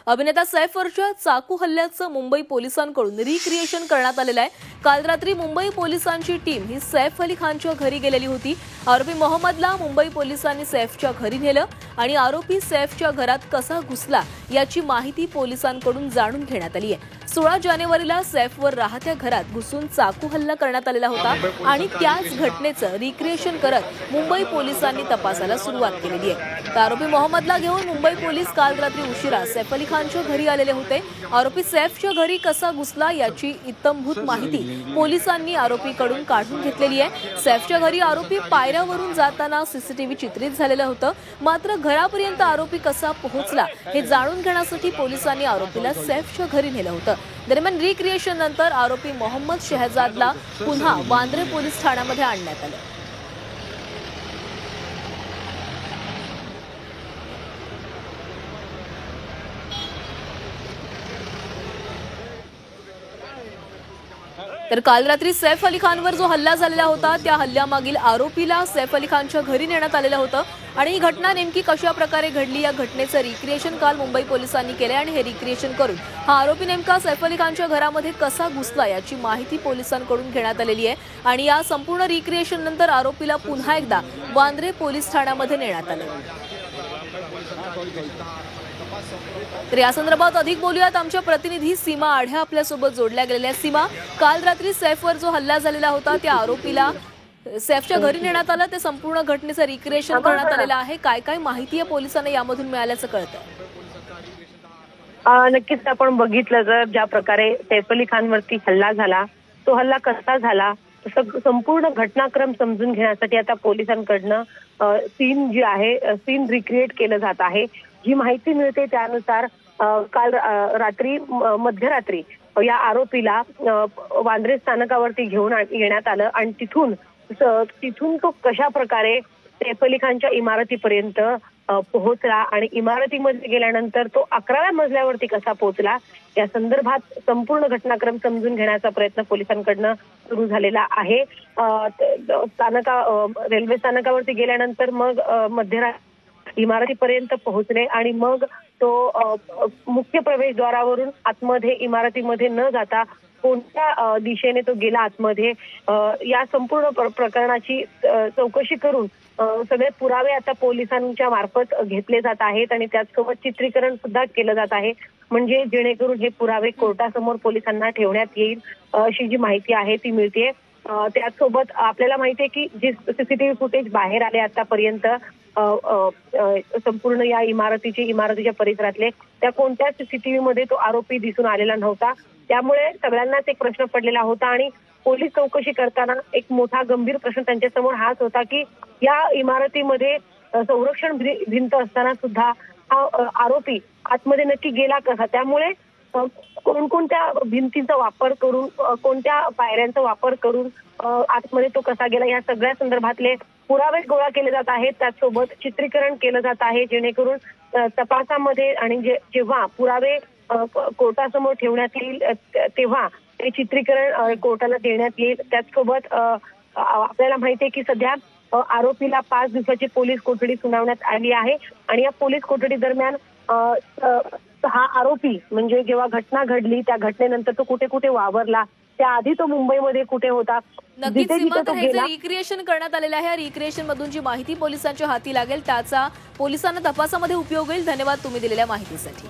अभिनेता सैफवरच्या चाकू हल्ल्याचं मुंबई पोलिसांकडून रिक्रिएशन करण्यात आलेलं आहे। काल रात्री मुंबई पोलिसांची टीम ही सैफ अली खानच्या घरी गेलेली होती। आरोपी मोहम्मदला मुंबई पोलिसांनी सैफच्या घरी नेलं आणि आरोपी सैफच्या घरात कसा घुसला याची माहिती पोलिसांकडून जाणून घेण्यात आली आहे। 16 जानेवारीला सैफवर राहत्या घरात घुसून चाकू हल्ला करण्यात आलेला होता आणि त्याच घटनेचं रिक्रिएशन करत मुंबई पोलिसांनी तपासाला सुरुवात केलेली आहे। आरोपी मोहम्मदला घेऊन मुंबई पोलीस काल रात्री उशिरा सैफ अली खानच्या घरी आलेले होते। आरोपी सैफच्या घरी कसा घुसला याची इत्थंभूत माहिती पोलिसांनी आरोपीकडून काढून घेतलेली आहे। सैफच्या घरी आरोपी पायऱ्यावरून जाताना सीसीटीव्ही चित्रित झालेलं होतं, मात्र घरापर्यंत आरोपी कसा पोहोचला हे जाणून घेण्यासाठी पोलिसांनी आरोपीला सैफच्या घरी नेलं होतं। दरम्यान रिक्रिएशन नंतर आरोपी मोहम्मद शहजादला पुन्हा वांद्रे पोलीस ठाण्यामध्ये आणण्यात आलं। तर काल रात्री सैफ अली खानवर जो हल्ला झालेला होता त्या हल्ल्यामागील आरोपीला सैफ अली खानच्या घरी नेण्यात आलेलं होतं आणि ही घटना नेमकी कशा प्रकारे घडली या घटनेचं रिक्रिएशन काल मुंबई पोलिसांनी केले आणि हे रिक्रिएशन करून हा आरोपी नेमका सैफ अली खानच्या घरामध्ये कसा घुसला याची माहिती पोलिसांकडून घेण्यात आलेली आहे आणि या संपूर्ण रिक्रिएशन नंतर आरोपीला पुन्हा एकदा वांद्रे पोलीस ठाण्यामध्ये नेण्यात आले। तर या संदर्भात अधिक बोलूयात, आमच्या प्रतिनिधी सीमा आढ्या आपल्यासोबत जोडल्या गेलेल्या। सीमा, काल रात्री सैफवर जो हल्ला झालेला होता त्या आरोपीला सैफच्या घरी नेण्यात आलं, ते संपूर्ण घटनेचं रिक्रिएशन करण्यात आलेलं आहे। काय काय माहिती आहे पोलिसांना यामधून मिळाल्याचं कळतंय? नक्कीच आपण बघितलं जर ज्या प्रकारे सैफ अली खानवरती हल्ला झाला, तो हल्ला कसा झाला, संपूर्ण घटनाक्रम समजून घेण्यासाठी आता पोलिसांकडनं सीन जी आहे सीन रिक्रिएट केलं जात आहे। जी माहिती मिळते त्यानुसार काल रात्री मध्यरात्री या आरोपीला वांद्रे स्थानकावरती घेऊन येण्यात आलं आणि तिथून तो कशा प्रकारे सैफ अली खानच्या इमारतीपर्यंत पोहोचला आणि इमारतीमध्ये गेल्यानंतर तो 11व्या मजल्यावरती कसा पोहोचला या संदर्भात संपूर्ण घटनाक्रम समजून घेण्याचा प्रयत्न पोलिसांकडनं सुरू झालेला आहे। रेल्वे स्थानकावरती गेल्यानंतर मग मध्यरात्री इमारतीपर्यंत पोहोचले आणि मग तो मुख्य प्रवेशद्वारावरून आतमध्ये इमारतीमध्ये न जाता कोणत्या दिशेने तो गेला आतमध्ये या संपूर्ण प्रकरणाची चौकशी करून सगळे पुरावे आता पोलिसांच्या मार्फत घेतले जात आहेत आणि त्याचसोबत चित्रीकरण सुद्धा केलं जात आहे, म्हणजे जेणेकरून हे पुरावे कोर्टासमोर पोलिसांना ठेवण्यात येईल अशी जी माहिती आहे ती मिळते। त्याचसोबत आपल्याला माहिती आहे की जे सीसीटीव्ही फुटेज बाहेर आले आतापर्यंत संपूर्ण या इमारतीच्या परिसरातले त्या कोणत्या सीसीटीव्ही मध्ये तो आरोपी दिसून आलेला नव्हता, त्यामुळे सगळ्यांनाच एक प्रश्न पडलेला होता आणि पोलीस चौकशी करताना एक मोठा गंभीर प्रश्न त्यांच्यासमोर हाच होता की या इमारतीमध्ये संरक्षण भिंत असताना सुद्धा हा आरोपी आतमध्ये नक्की गेला कसा, त्यामुळे कोणकोणत्या भिंतींचा वापर करून कोणत्या पायऱ्यांचा वापर करून आतमध्ये तो कसा गेला या सगळ्या संदर्भातले पुरावे गोळा केले जात आहेत। त्याचसोबत चित्रीकरण केलं जात आहे जेणेकरून तपासामध्ये आणि जेव्हा पुरावे कोर्टासमोर ठेवण्यात येईल तेव्हा ते चित्रीकरण कोर्टाला देण्यात येईल। त्याचसोबत आपल्याला माहिती आहे की सध्या आरोपीला 5 दिवसाची पोलीस कोठडी सुनावण्यात आली आहे आणि या पोलीस कोठडी दरम्यान हा आरोपी म्हणजे जेव्हा घटना घडली त्या घटनेनंतर तो कुठे कुठे वावरला, त्याआधी तो मुंबईमध्ये कुठे होता, नक्कीच रिक्रिएशन करण्यात आलेलं आहे। रिक्रिएशन मधून जी माहिती पोलिसांच्या हाती लागेल त्याचा पोलिसांना तपासामध्ये उपयोग होईल। धन्यवाद तुम्ही दिलेल्या माहितीसाठी।